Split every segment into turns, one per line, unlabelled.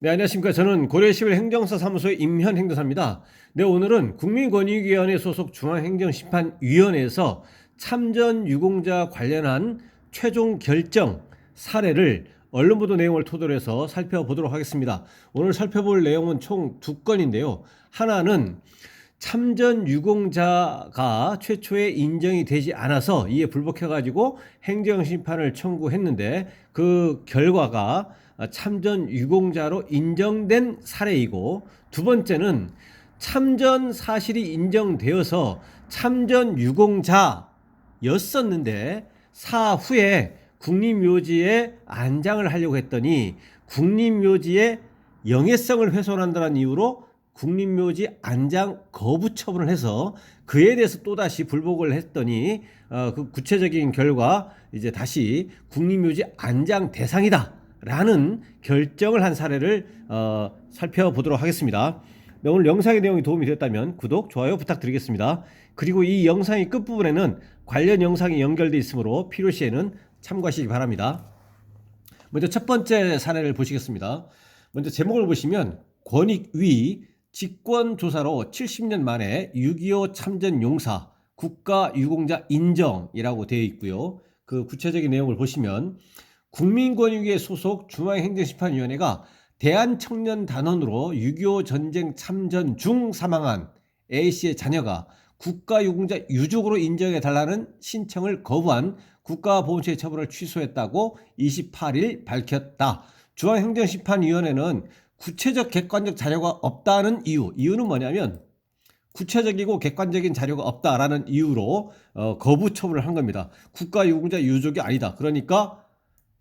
네, 안녕하십니까. 저는 고려시வில் 행정사 사무소의 임현행정사입니다. 네, 오늘은 국민권익위원회 소속 중앙행정심판위원회에서 참전 유공자 관련한 최종 결정 사례를 언론보도 내용을 토대로 해서 살펴보도록 하겠습니다. 오늘 살펴볼 내용은 총 두 건인데요. 하나는 참전 유공자가 최초에 인정이 되지 않아서 이에 불복해가지고 행정심판을 청구했는데 그 결과가 참전 유공자로 인정된 사례이고, 두 번째는 참전 사실이 인정되어서 참전 유공자였었는데 사후에 국립묘지에 안장을 하려고 했더니 국립묘지의 영예성을 훼손한다는 이유로 국립묘지 안장 거부 처분을 해서 그에 대해서 또다시 불복을 했더니 그 구체적인 결과 이제 다시 국립묘지 안장 대상이다 라는 결정을 한 사례를 살펴보도록 하겠습니다. 네, 오늘 영상의 내용이 도움이 되었다면 구독, 좋아요 부탁드리겠습니다. 그리고 이 영상의 끝부분에는 관련 영상이 연결되어 있으므로 필요시에는 참고하시기 바랍니다. 먼저 첫 번째 사례를 보시겠습니다. 먼저 제목을 보시면 권익위 직권조사로 70년 만에 6.25 참전 용사 국가유공자 인정이라고 되어 있고요. 그 구체적인 내용을 보시면 국민권익위에 소속 중앙행정심판위원회가 대한청년단원으로 6.25 전쟁 참전 중 사망한 A씨의 자녀가 국가유공자 유족으로 인정해달라는 신청을 거부한 국가보훈처의 처분을 취소했다고 28일 밝혔다. 중앙행정심판위원회는 구체적 객관적 자료가 없다는 이유는 뭐냐면 구체적이고 객관적인 자료가 없다라는 이유로 거부 처분을 한 겁니다. 국가유공자 유족이 아니다. 그러니까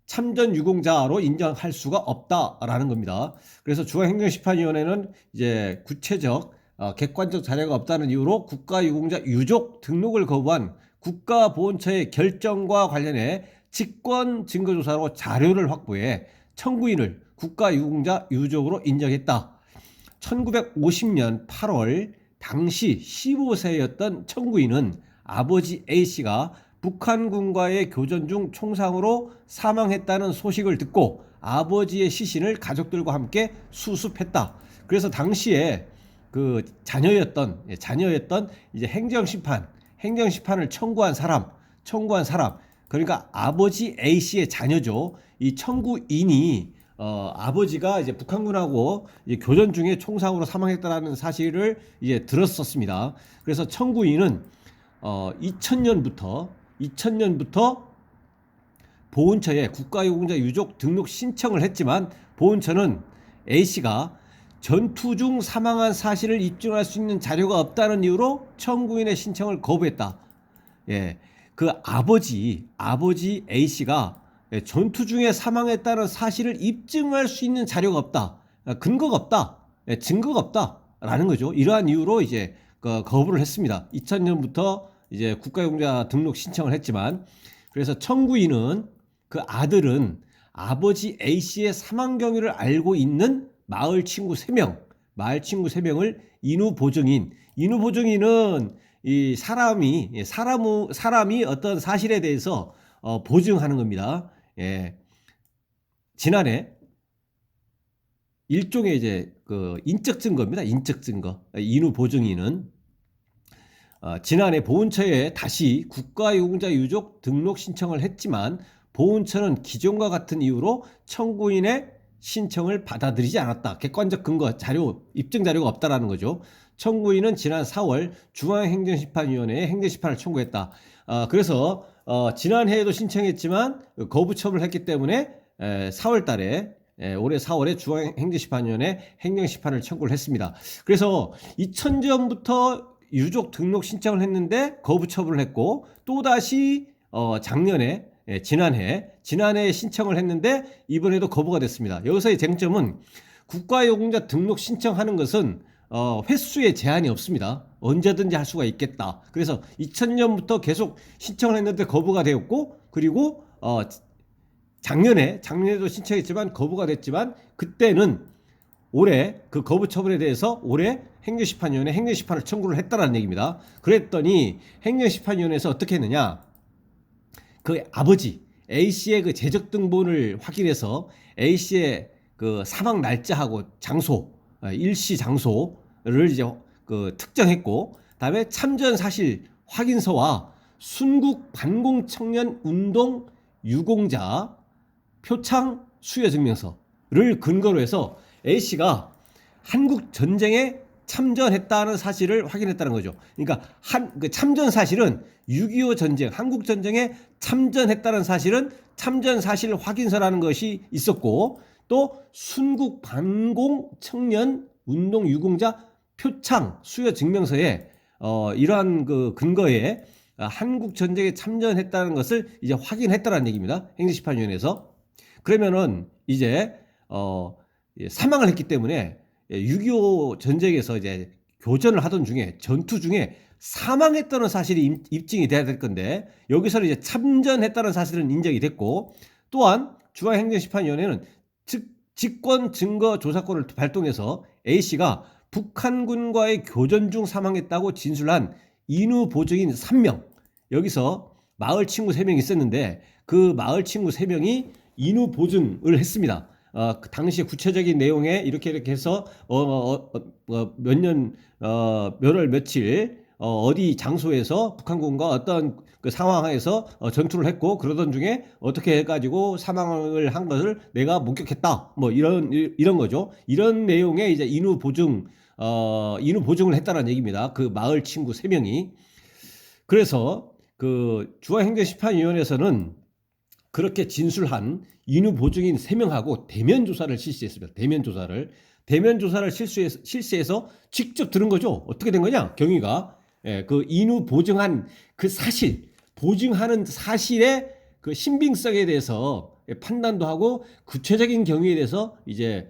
참전 유공자로 인정할 수가 없다라는 겁니다. 그래서 중앙행정심판위원회는 이제 구체적 객관적 자료가 없다는 이유로 국가유공자 유족 등록을 거부한 국가보훈처의 결정과 관련해 직권 증거조사로 자료를 확보해 청구인을 국가유공자 유족으로 인정했다. 1950년 8월 당시 15세였던 청구인은 아버지 A씨가 북한군과의 교전 중 총상으로 사망했다는 소식을 듣고 아버지의 시신을 가족들과 함께 수습했다. 그래서 당시에 그 자녀였던 이제 행정심판을 청구한 사람, 그러니까 아버지 A씨의 자녀죠. 이 청구인이 아버지가 이제 북한군하고 이제 교전 중에 총상으로 사망했다라는 사실을 이제 들었었습니다. 그래서 청구인은 2000년부터 보훈처에 국가유공자 유족 등록 신청을 했지만 보훈처는 A씨가 전투 중 사망한 사실을 입증할 수 있는 자료가 없다는 이유로 청구인의 신청을 거부했다. 예, 그 아버지 A씨가 전투 중에 사망했다는 사실을 입증할 수 있는 자료가 없다, 근거가 없다, 증거가 없다라는 거죠. 이러한 이유로 이제 거부를 했습니다. 2000년부터 이제 국가유공자 등록 신청을 했지만, 그래서 청구인은 그 아들은 아버지 A씨의 사망 경위를 알고 있는 마을 친구 3명을 인후보증인은 이 사람이 어떤 사실에 대해서 보증하는 겁니다. 예. 지난해 일종의 이제 그 인적 증거입니다. 인적 증거. 인후보증인은 지난해 보훈처에 다시 국가유공자 유족 등록 신청을 했지만 보훈처는 기존과 같은 이유로 청구인의 신청을 받아들이지 않았다. 객관적 근거, 자료, 입증 자료가 없다라는 거죠. 청구인은 지난 4월 중앙행정심판위원회에 행정심판을 청구했다. 그래서 지난해에도 신청했지만 거부 처분을 했기 때문에 4월 달에 올해 4월에 중앙행정심판위원회 행정심판을 청구를 했습니다. 그래서 2000년부터 유족 등록 신청을 했는데 거부 처분을 했고, 또다시 지난해 신청을 했는데 이번에도 거부가 됐습니다. 여기서의 쟁점은 국가유공자 등록 신청하는 것은 횟수에 제한이 없습니다. 언제든지 할 수가 있겠다. 그래서 2000년부터 계속 신청을 했는데 거부가 되었고, 그리고 작년에도 신청했지만 거부가 됐지만, 그때는 올해 그 거부 처분에 대해서 올해 행정심판위원회 행정심판을 청구를 했다는 얘기입니다. 그랬더니 행정심판위원회에서 어떻게 했느냐, 그 아버지 A씨의 그 재적 등본을 확인해서 A씨의 그 사망 날짜하고 장소, 일시 장소를 이제 그 특정했고, 다음에 참전 사실 확인서와 순국 반공 청년 운동 유공자 표창 수여 증명서를 근거로 해서 A씨가 한국 전쟁에 참전했다는 사실을 확인했다는 거죠. 그러니까 그 참전 사실은 6.25 전쟁, 한국 전쟁에 참전했다는 사실은 참전 사실 확인서라는 것이 있었고, 또 순국 반공 청년 운동 유공자 표창 수여 증명서에 이러한 그 근거에 한국 전쟁에 참전했다는 것을 이제 확인했다는 얘기입니다. 행정심판위원회에서. 그러면은 이제 사망을 했기 때문에 6.25 전쟁에서 이제 교전을 하던 중에 전투 중에 사망했다는 사실이 입증이 돼야 될 건데, 여기서는 이제 참전했다는 사실은 인정이 됐고, 또한 중앙행정심판위원회는 직권 증거 조사권을 발동해서 A씨가 북한군과의 교전 중 사망했다고 진술한 인후 보증인 3명, 여기서 마을 친구 3명이 있었는데 그 마을 친구 3명이 인후 보증을 했습니다. 그 당시에 구체적인 내용에 이렇게 해서 몇 년, 몇 월 며칠 어디 장소에서 북한군과 어떤 그 상황에서 전투를 했고, 그러던 중에 어떻게 해가지고 사망을 한 것을 내가 목격했다, 뭐 이런 거죠. 이런 내용의 이제 인후 보증을 했다는 얘기입니다. 그 마을 친구 3명이. 그래서 그 중앙행정심판위원회에서는 그렇게 진술한 인후 보증인 3명하고 대면 조사를 실시했습니다. 대면 조사를 실시해서 직접 들은 거죠. 어떻게 된 거냐? 경위가 그 인후 보증한 그 사실, 보증하는 사실의 그 신빙성에 대해서 판단도 하고 구체적인 경위에 대해서 이제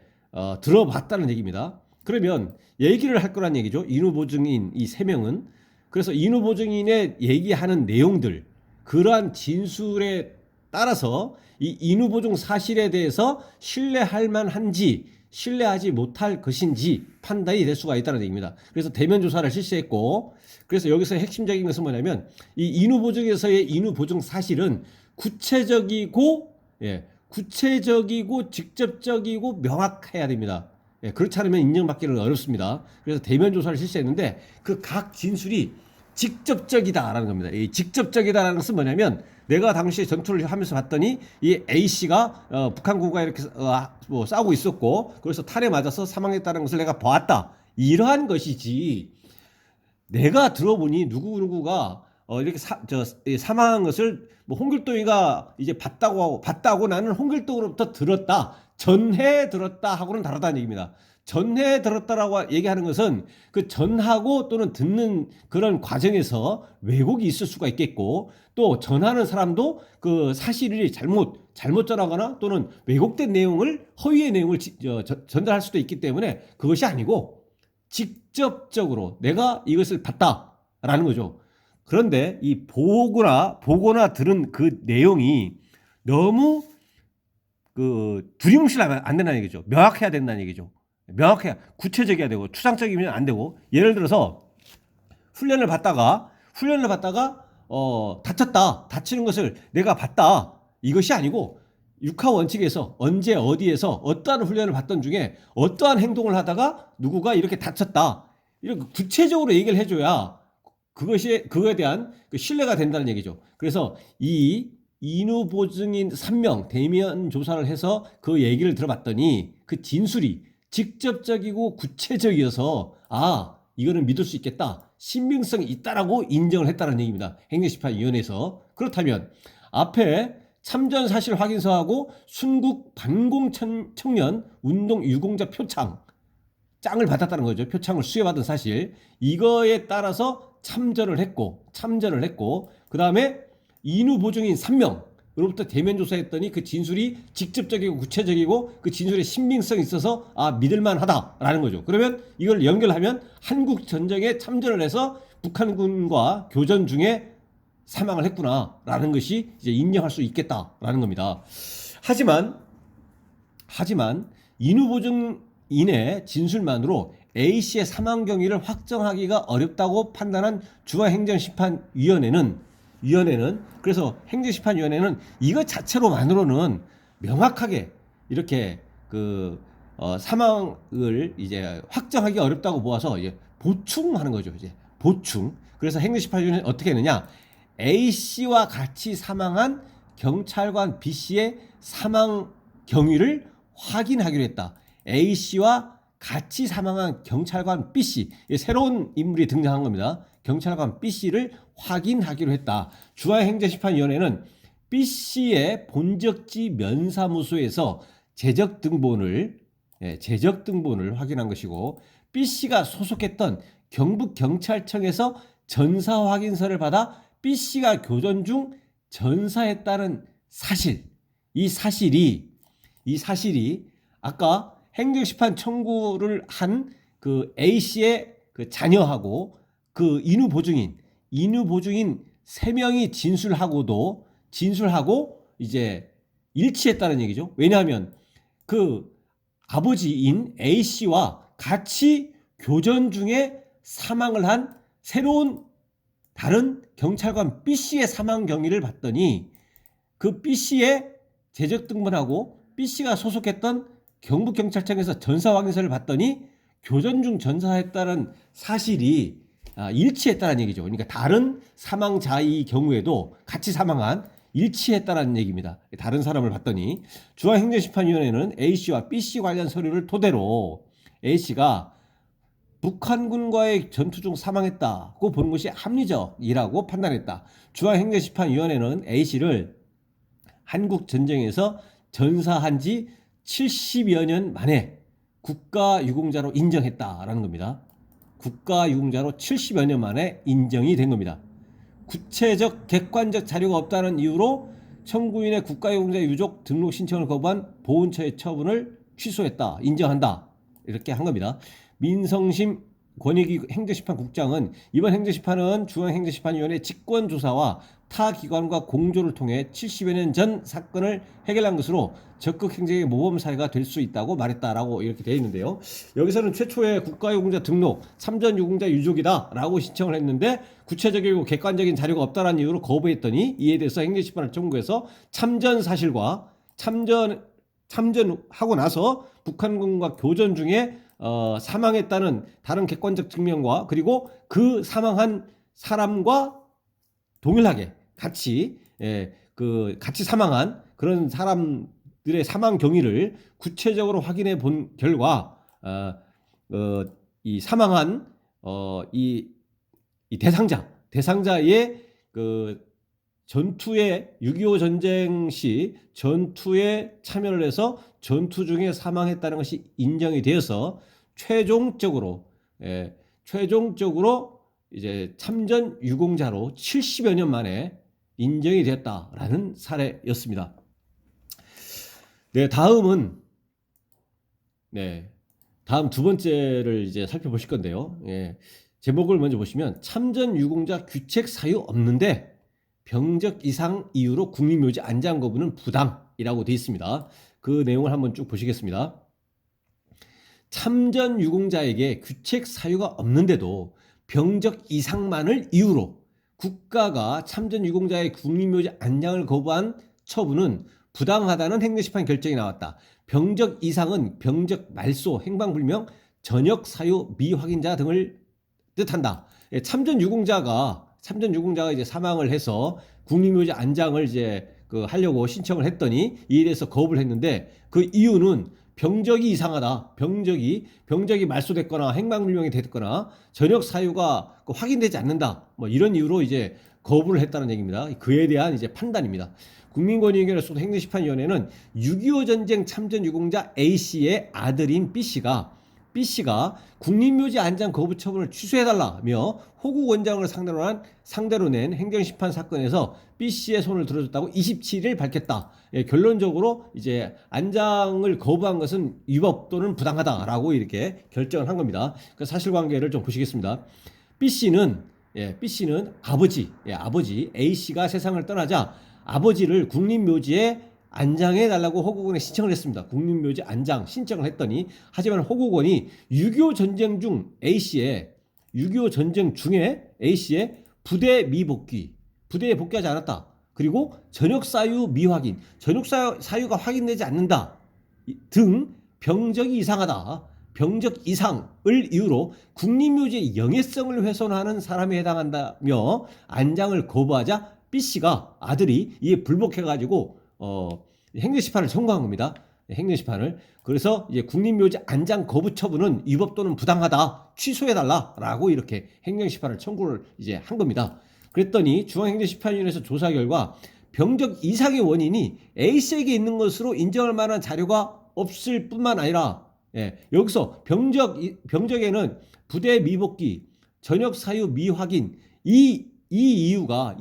들어봤다는 얘기입니다. 그러면 얘기를 할 거란 얘기죠. 인후 보증인 이 3명은. 그래서 인후 보증인의 얘기하는 내용들, 그러한 진술에 따라서 이 인후 보증 사실에 대해서 신뢰할 만한지 신뢰하지 못할 것인지 판단이 될 수가 있다는 얘기입니다. 그래서 대면 조사를 실시했고, 그래서 여기서 핵심적인 것은 뭐냐면 이 인후 보증에서의 인후 보증 사실은 구체적이고 직접적이고 명확해야 됩니다. 그렇지 않으면 인정받기는 어렵습니다. 그래서 대면 조사를 실시했는데 그 각 진술이 직접적이다라는 겁니다. 이 직접적이다라는 것은 뭐냐면, 내가 당시에 전투를 하면서 봤더니 이 A씨가 북한군과 이렇게 뭐 싸우고 있었고, 그래서 탈에 맞아서 사망했다는 것을 내가 봤다, 이러한 것이지, 내가 들어보니 누구가 이렇게 사망한 것을 뭐 홍길동이가 이제 봤다고 나는 홍길동으로부터 들었다, 전해 들었다 하고는 다르다는 얘기입니다. 전해 들었다라고 얘기하는 것은 그 전하고 또는 듣는 그런 과정에서 왜곡이 있을 수가 있겠고, 또 전하는 사람도 그 사실이 잘못 전하거나 또는 왜곡된 내용을, 허위의 내용을 전달할 수도 있기 때문에 그것이 아니고 직접적으로 내가 이것을 봤다라는 거죠. 그런데 이 보거나 들은 그 내용이 너무 그 두리뭉실 안 된다는 얘기죠. 명확해야 된다는 얘기죠. 명확해야, 구체적이어야 되고, 추상적이면 안 되고. 예를 들어서 훈련을 받다가 다치는 것을 내가 봤다, 이것이 아니고 육하 원칙에서 언제 어디에서 어떠한 훈련을 받던 중에 어떠한 행동을 하다가 누구가 이렇게 다쳤다, 이렇게 구체적으로 얘기를 해줘야 그거에 대한 그 신뢰가 된다는 얘기죠. 그래서 이 인후 보증인 3명 대면 조사를 해서 그 얘기를 들어봤더니 그 진술이 직접적이고 구체적이어서 이거는 믿을 수 있겠다, 신빙성이 있다라고 인정을 했다는 얘기입니다. 행정심판위원회에서. 그렇다면 앞에 참전 사실 확인서하고 순국 반공 청년 운동 유공자 표창, 짱을 받았다는 거죠. 표창을 수여받은 사실, 이거에 따라서 참전을 했고, 그 다음에 인후 보증인 3명으로부터 대면 조사했더니 그 진술이 직접적이고 구체적이고 그 진술의 신빙성이 있어서 믿을만하다라는 거죠. 그러면 이걸 연결하면 한국 전쟁에 참전을 해서 북한군과 교전 중에 사망을 했구나라는 것이 이제 인정할 수 있겠다라는 겁니다. 하지만 인후 보증인의 진술만으로 A씨의 사망 경위를 확정하기가 어렵다고 판단한 중앙행정심판위원회는 그래서 행정심판위원회는 이것 자체로만으로는 명확하게 이렇게 그 사망을 이제 확정하기 어렵다고 보아서 이제 보충하는 거죠. 이제 보충. 그래서 행정심판위원회는 어떻게 했느냐? A 씨와 같이 사망한 경찰관 B 씨의 사망 경위를 확인하기로 했다. A 씨와 같이 사망한 경찰관 B 씨, 새로운 인물이 등장한 겁니다. 경찰관 B 씨를 확인하기로 했다. 중앙행정심판위원회는 B 씨의 본적지 면사무소에서 재적 등본을 확인한 것이고, B 씨가 소속했던 경북경찰청에서 전사 확인서를 받아 B 씨가 교전 중 전사했다는 사실, 이 사실이 아까 행정심판 청구를 한 그 A 씨의 그 자녀하고 그 인후 보증인 3명이 진술하고 이제 일치했다는 얘기죠. 왜냐하면 그 아버지인 A 씨와 같이 교전 중에 사망을 한 새로운 다른 경찰관 B 씨의 사망 경위를 봤더니 그 B 씨의 재적 등본하고 B 씨가 소속했던 경북경찰청에서 전사 확인서를 봤더니 교전 중 전사했다는 사실이 일치했다는 얘기죠. 그러니까 다른 사망자의 경우에도 같이 사망한 일치했다는 얘기입니다. 다른 사람을 봤더니 중앙행정심판위원회는 A씨와 B씨 관련 서류를 토대로 A씨가 북한군과의 전투 중 사망했다고 보는 것이 합리적이라고 판단했다. 중앙행정심판위원회는 A씨를 한국전쟁에서 전사한 지 70여 년 만에 국가유공자로 인정했다라는 겁니다. 국가유공자로 70여 년 만에 인정이 된 겁니다. 구체적 객관적 자료가 없다는 이유로 청구인의 국가유공자 유족 등록 신청을 거부한 보훈처의 처분을 취소했다, 인정한다, 이렇게 한 겁니다. 민성심 권익위 행정심판국장은 이번 행정심판은 중앙행정심판위원회 직권조사와 타 기관과 공조를 통해 70여 년 전 사건을 해결한 것으로 적극 행정의 모범 사례가 될 수 있다고 말했다라고 이렇게 되어 있는데요. 여기서는 최초의 국가유공자 등록 참전유공자 유족이다라고 신청을 했는데 구체적이고 객관적인 자료가 없다는 이유로 거부했더니 이에 대해서 행정심판을 청구해서 참전 사실과 참전하고 나서 북한군과 교전 중에 사망했다는 다른 객관적 증명과 그리고 그 사망한 사람과 동일하게 같이 사망한 그런 사람들의 사망 경위를 구체적으로 확인해 본 결과 이 사망한 이 대상자의 그 전투에 6.25 전쟁 시 전투에 참여를 해서 전투 중에 사망했다는 것이 인정이 되어서 최종적으로 이제 참전 유공자로 70여 년 만에 인정이 되었다라는 사례였습니다. 다음 두 번째를 이제 살펴보실 건데요. 제목을 먼저 보시면 참전 유공자 규책 사유 없는데 병적 이상 이유로 국립묘지 안장 거부는 부당이라고 되어 있습니다. 그 내용을 한번 쭉 보시겠습니다. 참전 유공자에게 규책 사유가 없는데도 병적 이상만을 이유로 국가가 참전 유공자의 국립묘지 안장을 거부한 처분은 부당하다는 행정심판 결정이 나왔다. 병적 이상은 병적 말소, 행방불명, 전역 사유 미확인자 등을 뜻한다. 참전 유공자가 이제 사망을 해서 국립묘지 안장을 이제 하려고 신청을 했더니 이에 대해서 거부를 했는데 그 이유는 병적이 이상하다. 병적이 말소됐거나 행방불명이 됐거나 전역 사유가 확인되지 않는다. 뭐 이런 이유로 이제 거부를 했다는 얘기입니다. 그에 대한 이제 판단입니다. 국민권익위원회 소속 행정심판위원회는 6.25 전쟁 참전 유공자 A씨의 아들인 B씨가 국립묘지 안장 거부 처분을 취소해달라며 호국원장을 상대로 낸 행정심판 사건에서 B씨의 손을 들어줬다고 27일 밝혔다. 결론적으로 이제 안장을 거부한 것은 위법 또는 부당하다라고 이렇게 결정을 한 겁니다. 그 사실관계를 좀 보시겠습니다. B씨는 아버지 A씨가 세상을 떠나자 아버지를 국립묘지에 안장해달라고 호국원에 신청을 했습니다. 국립묘지 안장 신청을 했더니 하지만 호국원이 6.25 전쟁 중에 A씨의 부대에 복귀하지 않았다. 그리고 전역 사유 미확인, 전역 사유가 확인되지 않는다 등 병적이 이상하다. 병적 이상을 이유로 국립묘지의 영예성을 훼손하는 사람에 해당한다며 안장을 거부하자 B씨가 아들이 이에 불복해가지고 행정심판을 청구한 겁니다. 행정심판을. 그래서 이제 국립묘지 안장 거부 처분은 위법 또는 부당하다. 취소해달라라고 이렇게 행정심판을 청구를 이제 한 겁니다. 그랬더니 중앙행정심판위원회에서 조사 결과 병적 이상의 원인이 A씨에게 있는 것으로 인정할 만한 자료가 없을 뿐만 아니라 여기서 병적에는 부대 미복귀, 전역 사유 미확인 이 이유가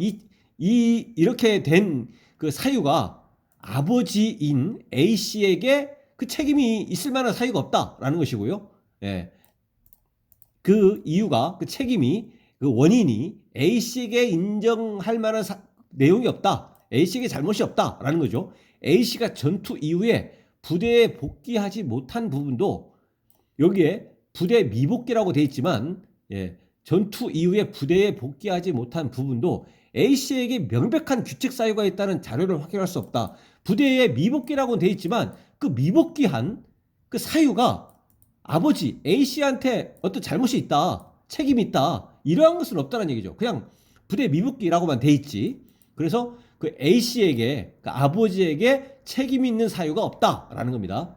이렇게 된 그 사유가 아버지인 A씨에게 그 책임이 있을 만한 사유가 없다라는 것이고요. 그 이유가 그 책임이 그 원인이 A씨에게 인정할 만한 내용이 없다. A씨에게 잘못이 없다라는 거죠. A씨가 전투 이후에 부대에 복귀하지 못한 부분도 여기에 부대 미복귀라고 되어 있지만 전투 이후에 부대에 복귀하지 못한 부분도 A씨에게 명백한 규칙 사유가 있다는 자료를 확인할 수 없다. 부대에 미복귀라고 되어 있지만 그 미복귀한 그 사유가 아버지 A씨한테 어떤 잘못이 있다. 책임이 있다. 이러한 것은 없다는 얘기죠. 그냥 부대 미복귀라고만 돼 있지. 그래서 그 A씨에게, 그 아버지에게 책임이 있는 사유가 없다라는 겁니다.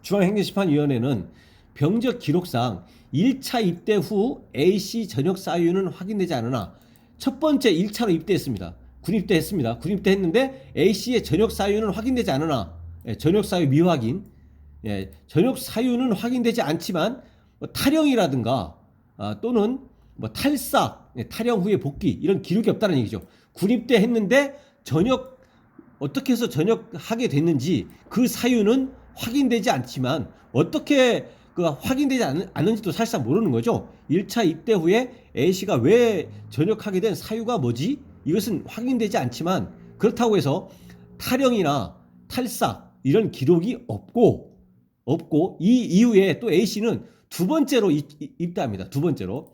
중앙행정심판위원회는 병적 기록상 1차 입대 후 A씨 전역 사유는 확인되지 않으나 첫 번째 1차로 입대했습니다. 군입대했습니다. 군입대했는데 A씨의 전역 사유는 확인되지 않으나 전역 사유 미확인, 전역 사유는 확인되지 않지만 탈영이라든가 또는 탈사, 탈영 후에 복귀 이런 기록이 없다는 얘기죠. 군입대 했는데 어떻게 해서 전역하게 됐는지 그 사유는 확인되지 않지만 어떻게 그 확인되지 않는지도 사실상 모르는 거죠. 1차 입대 후에 A씨가 왜 전역하게 된 사유가 뭐지? 이것은 확인되지 않지만 그렇다고 해서 탈영이나 탈사 이런 기록이 없고 이 이후에 또 A씨는 두 번째로 입대합니다. 두 번째로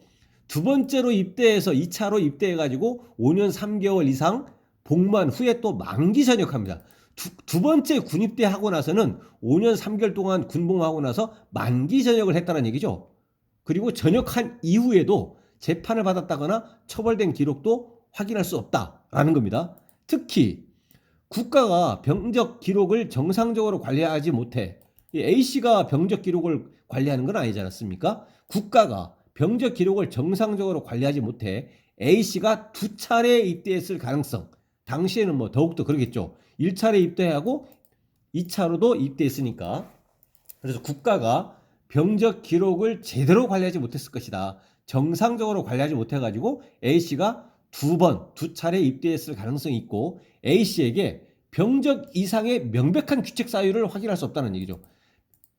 입대해서 2차로 입대해가지고 5년 3개월 이상 복무한 후에 또 만기 전역합니다. 두 번째 군입대하고 나서는 5년 3개월 동안 군복무하고 나서 만기 전역을 했다는 얘기죠. 그리고 전역한 이후에도 재판을 받았다거나 처벌된 기록도 확인할 수 없다라는 겁니다. 특히 국가가 병적 기록을 정상적으로 관리하지 못해 A씨가 병적 기록을 관리하는 건 아니지 않습니까? 국가가 병적 기록을 정상적으로 관리하지 못해 A씨가 두 차례 입대했을 가능성, 당시에는 더욱더 그러겠죠. 1차례 입대하고 2차로도 입대했으니까. 그래서 국가가 병적 기록을 제대로 관리하지 못했을 것이다. 정상적으로 관리하지 못해가지고 A씨가 두 차례 입대했을 가능성이 있고 A씨에게 병적 이상의 명백한 규칙 사유를 확인할 수 없다는 얘기죠.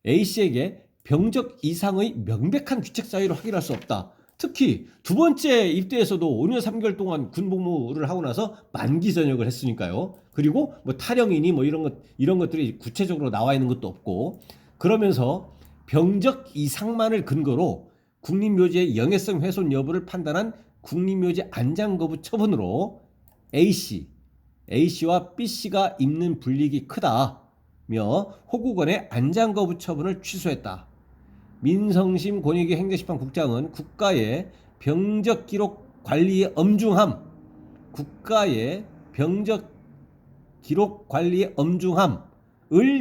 A씨에게 병적 이상의 명백한 규칙 사유를 확인할 수 없다. 특히 두 번째 입대에서도 5년 3개월 동안 군복무를 하고 나서 만기 전역을 했으니까요. 그리고 탈영이니 이런 것들이 구체적으로 나와 있는 것도 없고 그러면서 병적 이상만을 근거로 국립묘지의 영예성 훼손 여부를 판단한 국립묘지 안장 거부 처분으로 A씨와 B씨가 입는 불이익이 크다며 호국원의 안장 거부 처분을 취소했다. 민성심 권익위 행정심판 국장은 국가의 병적 기록 관리의 엄중함을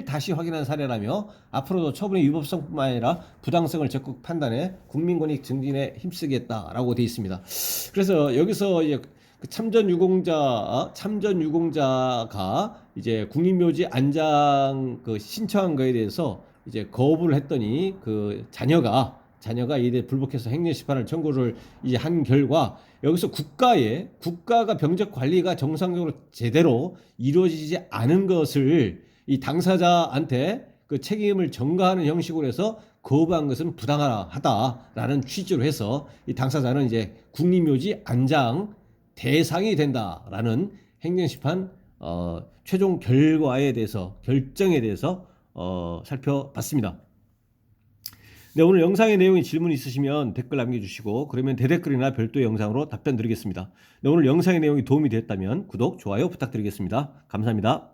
다시 확인한 사례라며 앞으로도 처분의 위법성뿐만 아니라 부당성을 적극 판단해 국민권익 증진에 힘쓰겠다라고 되어 있습니다. 그래서 여기서 이제 참전 유공자가 이제 국립묘지 안장 신청한 거에 대해서 이제 거부를 했더니 그 자녀가 이에 불복해서 행정심판을 청구를 이제 한 결과 여기서 국가가 병적 관리가 정상적으로 제대로 이루어지지 않은 것을 이 당사자한테 그 책임을 전가하는 형식으로 해서 거부한 것은 부당하다라는 취지로 해서 이 당사자는 이제 국립묘지 안장 대상이 된다라는 행정심판 최종 결정에 대해서 살펴봤습니다. 네, 오늘 영상의 내용에 질문 있으시면 댓글 남겨주시고 그러면 대댓글이나 별도의 영상으로 답변 드리겠습니다. 네, 오늘 영상의 내용이 도움이 되었다면 구독, 좋아요 부탁드리겠습니다. 감사합니다.